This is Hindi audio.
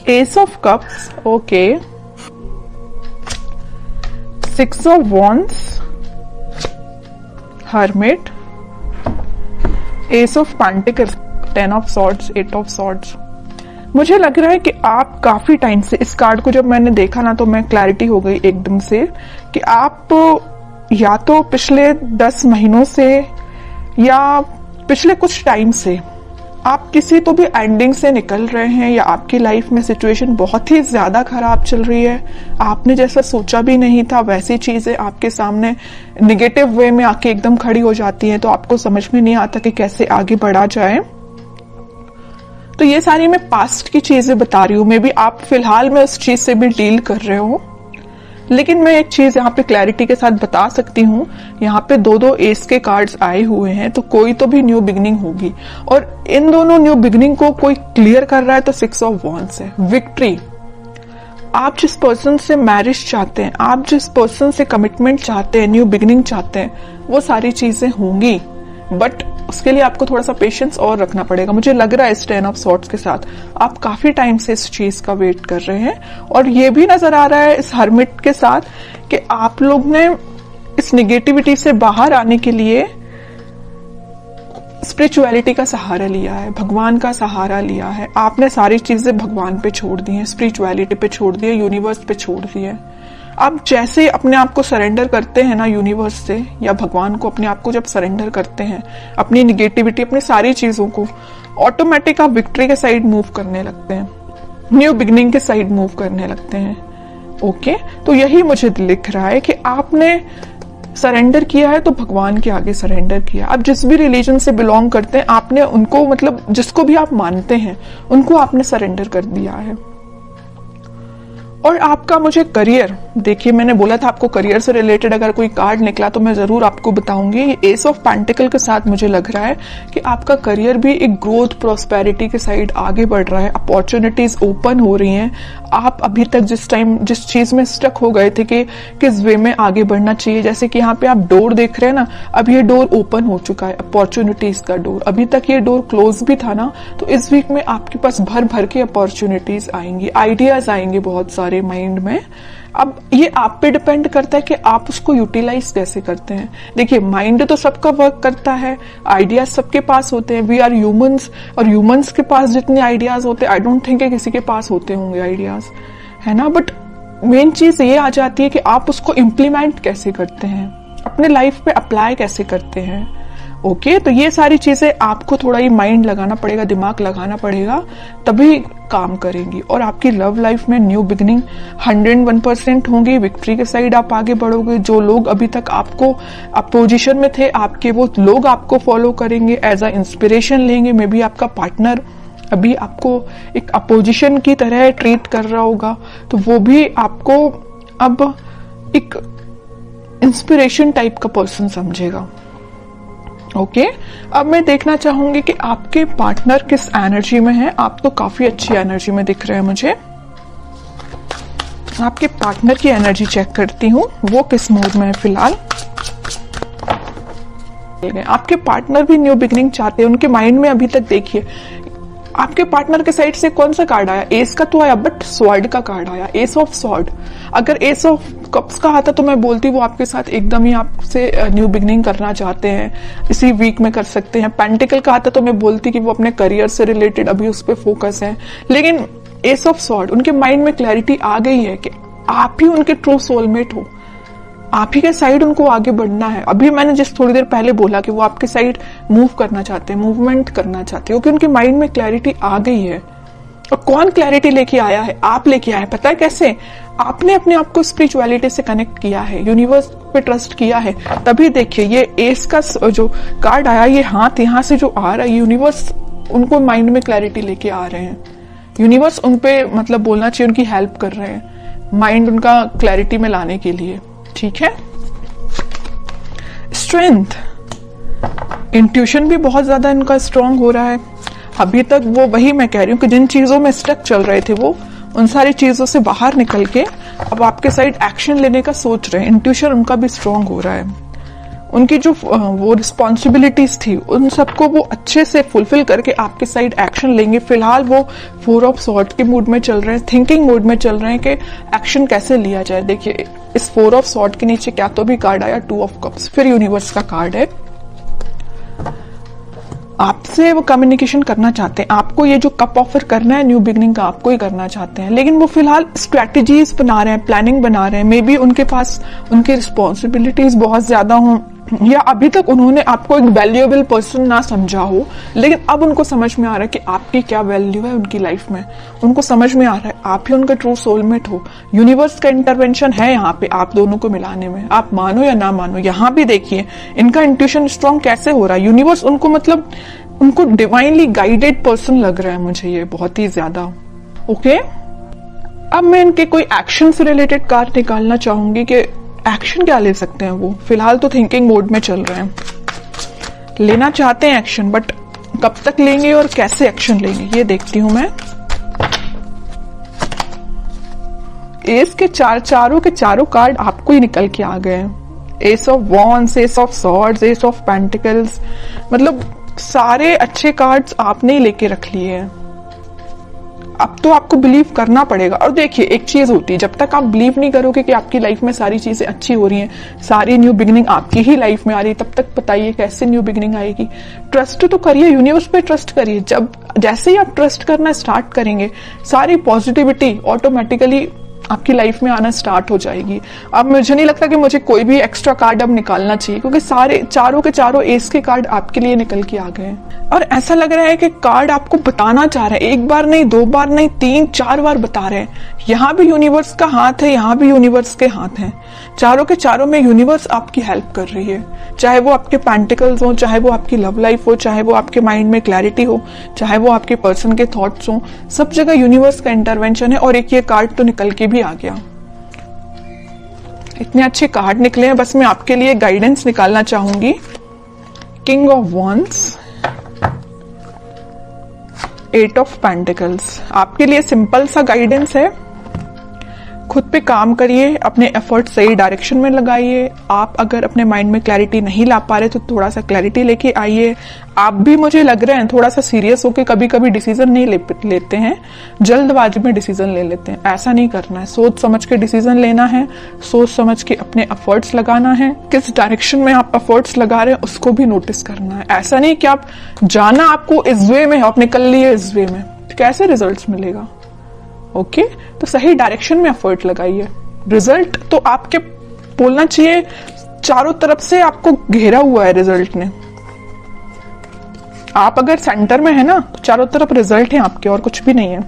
S of cups, okay, 6 of wands, hermit, S of pentacles, 10 of swords, 8 of swords. मुझे लग रहा है कि आप काफी टाइम से, इस कार्ड को जब मैंने देखा ना तो मैं क्लैरिटी हो गई एकदम से कि आप या तो पिछले 10 महीनों से या पिछले कुछ टाइम से आप किसी तो भी एंडिंग से निकल रहे हैं, या आपकी लाइफ में सिचुएशन बहुत ही ज्यादा खराब चल रही है। आपने जैसा सोचा भी नहीं था वैसी चीजें आपके सामने निगेटिव वे में आके एकदम खड़ी हो जाती हैं, तो आपको समझ में नहीं आता कि कैसे आगे बढ़ा जाए। तो ये सारी मैं पास्ट की चीजें बता रही हूं, मे बी आप फिलहाल में उस चीज से भी डील कर रहे हो, लेकिन मैं एक चीज यहाँ पे क्लैरिटी के साथ बता सकती हूँ। यहाँ पे 2-2 एस के कार्ड्स आए हुए हैं, तो कोई तो भी न्यू बिगनिंग होगी, और इन दोनों न्यू बिगनिंग को कोई क्लियर कर रहा है तो 6 ऑफ वॉन्ड्स है, विक्ट्री। आप जिस पर्सन से मैरिज चाहते हैं, आप जिस पर्सन से कमिटमेंट चाहते हैं, न्यू बिगनिंग चाहते हैं, वो सारी चीजें होंगी, बट उसके लिए आपको थोड़ा सा पेशेंस और रखना पड़ेगा। मुझे लग रहा है इस 10 ऑफ सॉर्ड्स के साथ आप काफी टाइम से इस चीज का वेट कर रहे हैं, और ये भी नजर आ रहा है इस हर्मिट के साथ कि आप लोग ने इस निगेटिविटी से बाहर आने के लिए स्पिरिचुअलिटी का सहारा लिया है, भगवान का सहारा लिया है। आपने सारी चीजें भगवान पे छोड़ दी हैं, स्पिरिचुअलिटी पे छोड़ दी है, यूनिवर्स पे छोड़ दी है। आप जैसे अपने आप को सरेंडर करते हैं ना यूनिवर्स से या भगवान को, अपने आप को जब सरेंडर करते हैं, अपनी निगेटिविटी, अपनी सारी चीजों को, ऑटोमेटिक आप विक्ट्री के साइड मूव करने लगते हैं, न्यू बिगनिंग के साइड मूव करने लगते हैं। ओके, तो यही मुझे लिख रहा है कि आपने सरेंडर किया है तो भगवान के आगे सरेंडर किया। आप जिस भी रिलीजन से बिलोंग करते हैं, आपने उनको, मतलब जिसको भी आप मानते हैं, उनको आपने सरेंडर कर दिया है। और आपका मुझे करियर, देखिए मैंने बोला था आपको करियर से रिलेटेड अगर कोई कार्ड निकला तो मैं जरूर आपको बताऊंगी। ये एस ऑफ पेंटिकल के साथ मुझे लग रहा है कि आपका करियर भी एक ग्रोथ, प्रॉस्पेरिटी के साइड आगे बढ़ रहा है, अपॉर्चुनिटीज ओपन हो रही हैं। आप अभी तक जिस चीज में स्टक हो गए थे कि किस वे में आगे बढ़ना चाहिए, जैसे कि यहाँ पे आप डोर देख रहे हैं ना, अब ये डोर ओपन हो चुका है, अपॉर्चुनिटीज का डोर। अभी तक ये डोर क्लोज भी था ना, तो इस वीक में आपके पास भर भर के अपॉर्चुनिटीज आएंगी, आइडियाज आएंगे बहुत सारे माइंड में। अब ये आप पे डिपेंड करता है कि आप उसको यूटिलाइज कैसे करते हैं। देखिए माइंड तो सबका वर्क करता है, आइडियाज सबके पास होते हैं, वी आर ह्यूमंस, और ह्यूमंस के पास जितने आइडियाज होते हैं, आई डोंट थिंक किसी के पास होते होंगे आइडियाज, है ना। बट मेन चीज ये आ जाती है कि आप उसको इम्प्लीमेंट कैसे करते हैं, अपने लाइफ पे अप्लाई कैसे करते हैं। ओके, तो ये सारी चीजें आपको थोड़ा ही माइंड लगाना पड़ेगा, दिमाग लगाना पड़ेगा, तभी काम करेंगी। और आपकी लव लाइफ में न्यू बिगनिंग 101% होंगी, विक्ट्री के साइड आप आगे बढ़ोगे। जो लोग अभी तक आपको अपोजिशन में थे, आपके वो लोग आपको फॉलो करेंगे, एज अ इंस्पिरेशन लेंगे। मे बी आपका पार्टनर अभी आपको एक अपोजिशन की तरह ट्रीट कर रहा होगा, तो वो भी आपको अब एक इंस्पिरेशन टाइप का पर्सन समझेगा। ओके, अब मैं देखना चाहूंगी कि आपके पार्टनर किस एनर्जी में है। आप तो काफी अच्छी एनर्जी में दिख रहे हैं मुझे। आपके पार्टनर की एनर्जी चेक करती हूँ, वो किस मूड में है फिलहाल। आपके पार्टनर भी न्यू बिगनिंग चाहते हैं, उनके माइंड में अभी तक देखिए आपके पार्टनर के साइड से कौन सा कार्ड आया, एस का तो आया, बट स्वॉर्ड का कार्ड आया, एस ऑफ स्वॉर्ड। अगर एस ऑफ कप्स का आता तो मैं बोलती वो आपके साथ एकदम ही आपसे न्यू बिगनिंग करना चाहते हैं, इसी वीक में कर सकते हैं। पेंटिकल का आता तो मैं बोलती कि वो अपने करियर से रिलेटेड अभी उस पर फोकस है। लेकिन एस ऑफ स्वॉर्ड, उनके माइंड में क्लैरिटी आ गई है कि आप ही उनके ट्रू सोलमेट हो, आप ही के साइड उनको आगे बढ़ना है। अभी मैंने जिस थोड़ी देर पहले बोला कि वो आपके साइड मूव करना चाहते हैं, मूवमेंट करना चाहते हैं, क्योंकि उनके माइंड में क्लैरिटी आ गई है। और कौन क्लैरिटी लेके आया है? आप लेके आए। पता है कैसे? आपने अपने आप को स्पिरिचुअलिटी से कनेक्ट किया है, यूनिवर्स पे ट्रस्ट किया है। तभी देखिए ये एस का जो कार्ड आया, ये हाथ यहाँ से जो आ रहा है, यूनिवर्स उनको माइंड में क्लैरिटी लेके आ रहे हैं। यूनिवर्स उनपे मतलब बोलना चाहिए उनकी हेल्प कर रहे हैं, माइंड उनका क्लैरिटी में लाने के लिए। ठीक है। स्ट्रेंथ, इंट्यूशन भी बहुत ज्यादा इनका स्ट्रांग हो रहा है। अभी तक वो, वही मैं कह रही हूँ कि जिन चीजों में स्टक चल रहे थे वो उन सारी चीजों से बाहर निकल के अब आपके साइड एक्शन लेने का सोच रहे हैं। इंट्यूशन उनका भी स्ट्रांग हो रहा है। उनकी जो वो रिस्पॉन्सिबिलिटीज थी उन सबको वो अच्छे से फुलफिल करके आपके साइड एक्शन लेंगे। फिलहाल वो 4 ऑफ सॉर्ड के मूड में चल रहे हैं, थिंकिंग मूड में चल रहे हैं कि एक्शन कैसे लिया जाए। देखिए इस 4 ऑफ सॉर्ड के नीचे क्या तो भी कार्ड आया 2 ऑफ कप्स, फिर यूनिवर्स का कार्ड है। आपसे वो कम्युनिकेशन करना चाहते हैं, आपको ये जो कप ऑफर करना है न्यू बिगनिंग का आपको ही करना चाहते हैं, लेकिन वो फिलहाल स्ट्रेटेजीज बना रहे हैं, प्लानिंग बना रहे हैं। मे बी उनके पास उनकी रिस्पॉन्सिबिलिटीज बहुत ज्यादा हों, या अभी तक उन्होंने आपको एक वैल्यूएबल पर्सन ना समझा हो, लेकिन अब उनको समझ में आ रहा है कि आपकी क्या वैल्यू है उनकी लाइफ में। उनको समझ में आ रहा है आप ही उनका ट्रू सोलमेट हो। यूनिवर्स का इंटरवेंशन है यहाँ पे आप दोनों को मिलाने में, आप मानो या ना मानो। यहाँ भी देखिए इनका इंट्यूशन स्ट्रांग कैसे हो रहा है। यूनिवर्स उनको मतलब उनको डिवाइनली गाइडेड पर्सन लग रहा है मुझे ये बहुत ही ज्यादा। ओके, अब मैं इनके कोई एक्शन से रिलेटेड कार्ड निकालना चाहूंगी कि एक्शन क्या ले सकते हैं वो। फिलहाल तो थिंकिंग मोड में चल रहे हैं, लेना चाहते हैं एक्शन, बट कब तक लेंगे और कैसे एक्शन लेंगे ये देखती हूं मैं। एस के चारों के चारों कार्ड आपको ही निकल के आ गए हैं। S of wands, S of swords, S of pentacles, मतलब सारे अच्छे कार्ड्स आपने ही लेके रख लिए हैं। अब तो आपको बिलीव करना पड़ेगा। और देखिए एक चीज होती है, जब तक आप बिलीव नहीं करोगे कि आपकी लाइफ में सारी चीजें अच्छी हो रही हैं, सारी न्यू बिगिनिंग आपकी ही लाइफ में आ रही है, तब तक बताइए कैसे न्यू बिगिनिंग आएगी। ट्रस्ट तो करिए, यूनिवर्स पे ट्रस्ट करिए। जब जैसे ही आप ट्रस्ट करना स्टार्ट करेंगे, सारी पॉजिटिविटी ऑटोमेटिकली आपकी लाइफ में आना स्टार्ट हो जाएगी। अब मुझे नहीं लगता कि मुझे कोई भी एक्स्ट्रा कार्ड अब निकालना चाहिए, क्योंकि सारे चारों के चारों एस के कार्ड आपके लिए निकल के आ गए हैं। और ऐसा लग रहा है कि कार्ड आपको बताना चाह रहे हैं, एक बार नहीं, 2 बार नहीं, 3-4 बार बता रहे हैं। यहाँ भी यूनिवर्स का हाथ है, यहाँ भी यूनिवर्स के हाथ हैं। चारों के चारों में यूनिवर्स आपकी हेल्प कर रही है, चाहे वो आपके पेंटिकल्स हो, चाहे वो आपकी लव लाइफ हो, चाहे वो आपके माइंड में क्लैरिटी हो, चाहे वो आपके पर्सन के थॉट्स हो, सब जगह यूनिवर्स का इंटरवेंशन है। और एक ये कार्ड तो निकल के भी आ गया। इतने अच्छे कार्ड निकले हैं, बस मैं आपके लिए गाइडेंस निकालना चाहूंगी। King of wands, 8 of pentacles, आपके लिए सिंपल सा गाइडेंस है। खुद पे काम करिए, अपने एफर्ट सही डायरेक्शन में लगाइए। आप अगर अपने माइंड में क्लैरिटी नहीं ला पा रहे तो थोड़ा सा क्लैरिटी लेके आइए। आप भी मुझे लग रहे हैं थोड़ा सा सीरियस होके कभी कभी डिसीजन नहीं लेते हैं, जल्दबाजी में डिसीजन ले लेते हैं। ऐसा नहीं करना है, सोच समझ के डिसीजन लेना है, सोच समझ के अपने एफर्ट्स लगाना है। किस डायरेक्शन में आप एफर्ट्स लगा रहे हैं उसको भी नोटिस करना है। ऐसा नहीं कि आप जाना आपको इस वे में, आप निकल लिए इस वे में, तो कैसे रिजल्ट मिलेगा। ओके, तो सही डायरेक्शन में एफर्ट लगाइए। रिजल्ट तो आपके बोलना चाहिए चारों तरफ से आपको घेरा हुआ है रिजल्ट ने। आप अगर सेंटर में है ना, तो चारों तरफ रिजल्ट है आपके, और कुछ भी नहीं है।